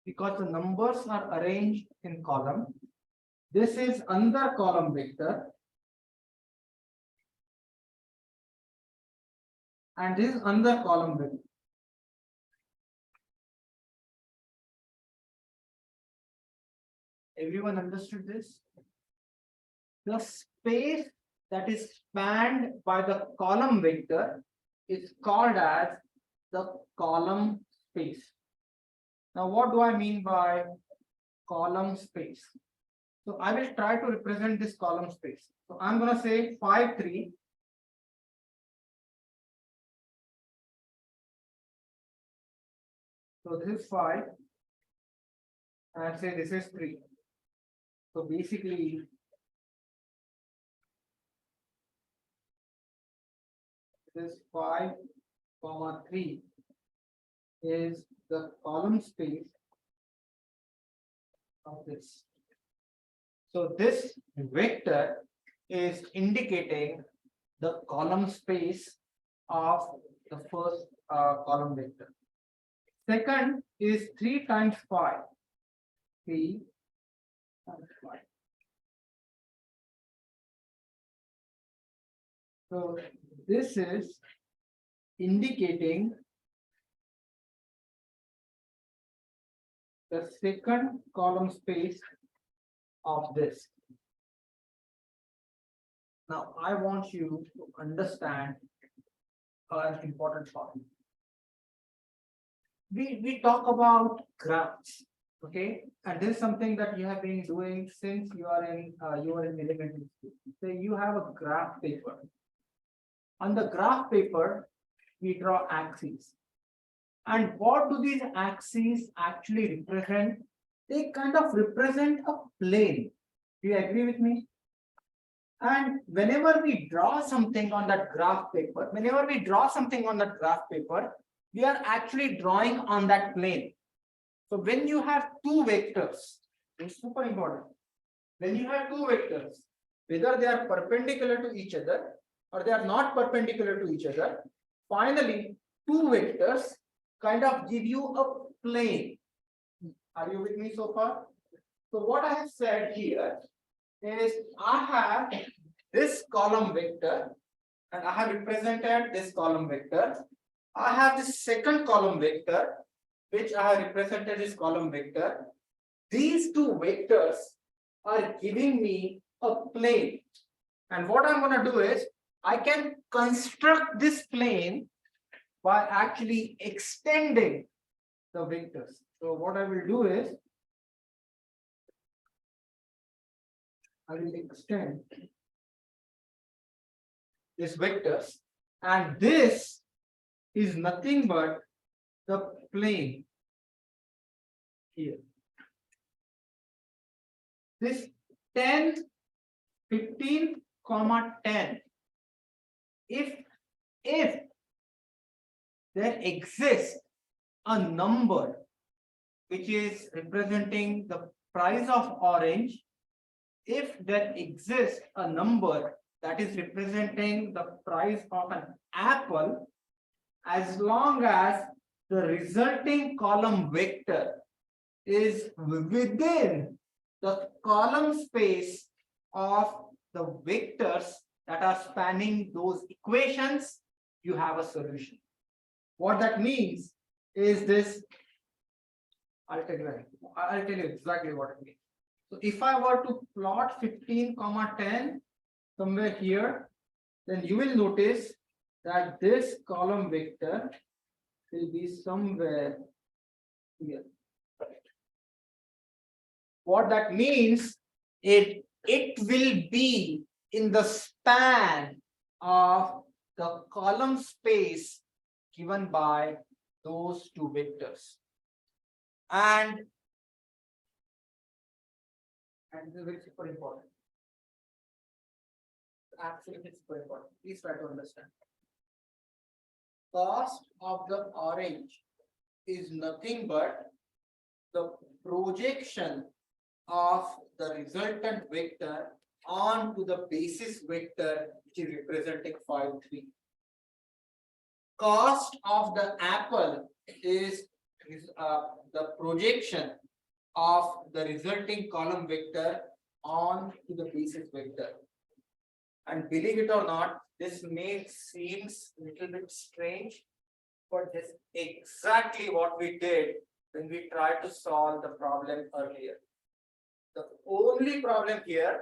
because the numbers are arranged in column. This is another column vector and this is another column vector. Everyone understood this? The space that is spanned by the column vector is called as the column space. Now, what do I mean by column space? So I will try to represent this column space. So I'm going to say 5, 3. So this is 5 and say this is 3. So basically this 5, 3 is the column space of this. So this vector is indicating the column space of the first column vector. Second is 3 times 5. 3 times 5. So this is indicating the second column space of this. Now, I want you to understand an important part. We talk about graphs, okay, and this is something that you have been doing since you are in elementary school. So you have a graph paper. On the graph paper, we draw axes. And what do these axes actually represent? They kind of represent a plane. Do you agree with me? And whenever we draw something on that graph paper, we are actually drawing on that plane. So when you have two vectors, it's super important. When you have two vectors, whether they are perpendicular to each other or they are not perpendicular to each other, finally, two vectors kind of give you a plane. Are you with me so far? So what I have said here is I have this column vector and I have represented this column vector. I have this second column vector which I have represented this column vector. These two vectors are giving me a plane. And what I'm going to do is I can construct this plane by actually extending the vectors. So what I will do is I will extend this vectors, and this is nothing but the plane here. This 10, 15, 10. If there exists a number which is representing the price of orange, if there exists a number that is representing the price of an apple, as long as the resulting column vector is within the column space of the vectors that are spanning those equations, you have a solution. What that means is this. I'll tell you exactly what it means. So if I were to plot 15, 10 somewhere here, then you will notice that this column vector will be somewhere here. What that means is it will be in the span of the column space given by those two vectors. And this is very super important. Absolutely super important. Please try to understand. Cost of the orange is nothing but the projection of the resultant vector onto the basis vector which is representing 5, 3. Cost of the apple is the projection of the resulting column vector onto the basis vector. And believe it or not, this may seems a little bit strange, but this is exactly what we did when we tried to solve the problem earlier. The only problem here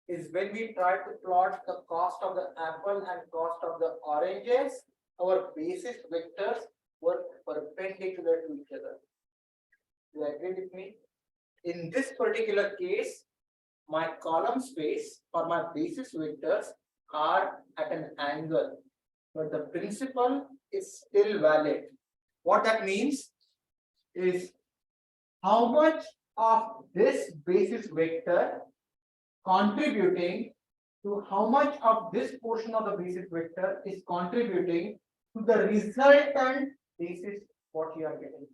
is when we tried to plot the cost of the apple and cost of the oranges, our basis vectors were perpendicular to each other. Do you agree with me? In this particular case, my column space or my basis vectors are at an angle, but the principle is still valid. What that means is how much of this basis vector contributing to how much of this portion of the basis vector is contributing to the resultant basis what you are getting.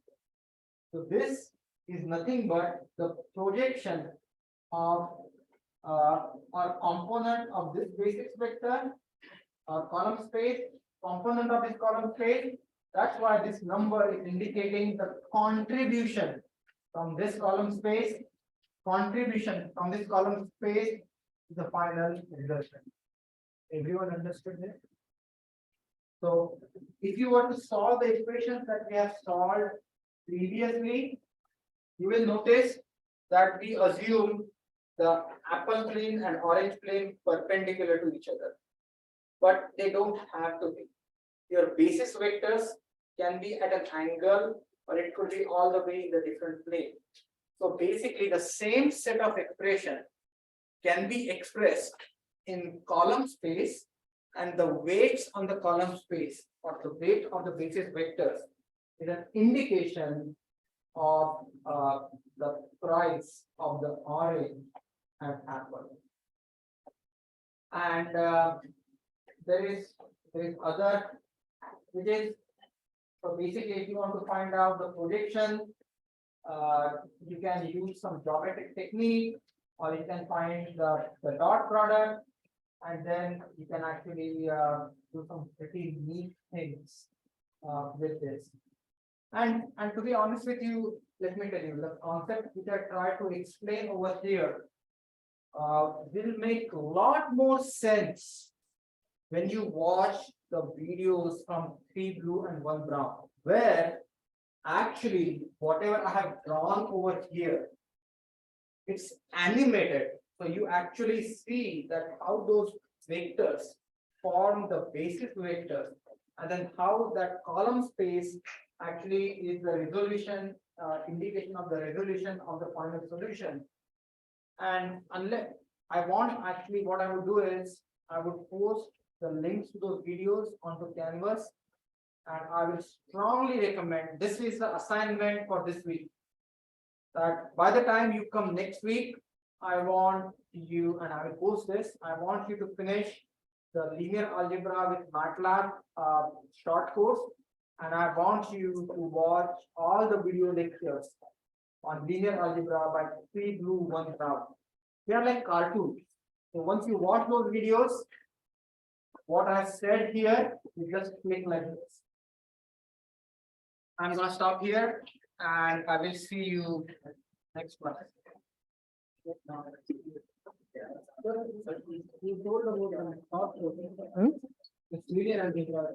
So this is nothing but the projection of or component of this basis vector or column space, component of this column space. That's why this number is indicating the contribution from this column space, contribution from this column space to the final result. Everyone understood this? So if you were to solve the equations that we have solved previously, you will notice that we assume the apple plane and orange plane perpendicular to each other, but they don't have to be. Your basis vectors can be at an angle, or it could be all the way in the different plane. So basically the same set of expression can be expressed in column space, and the weights on the column space or the weight of the basis vectors is an indication of the price of the orange and apple. And there is other, which is, so basically if you want to find out the projection, you can use some geometric technique, or you can find the dot product, and then you can actually do some pretty neat things with this. And to be honest with you, let me tell you, the concept which I try to explain over here will make a lot more sense when you watch the videos from 3 blue and 1 brown, where actually whatever I have drawn over here, it's animated. So you actually see that how those vectors form the basis vectors, and then how that column space actually is the resolution, indication of the resolution of the final solution. And unless I want, actually what I would do is I would post the links to those videos onto Canvas, and I will strongly recommend, this is the assignment for this week, that by the time you come next week, I want you, and I will post this, I want you to finish the linear algebra with MATLAB short course, and I want you to watch all the video lectures on linear algebra by 3 Blue 1 Brown. They are like cartoons. So once you watch those videos, what I said here, you just click like this. I'm gonna stop here, and I will see you next class. You told about the thought process. It's linear algebra.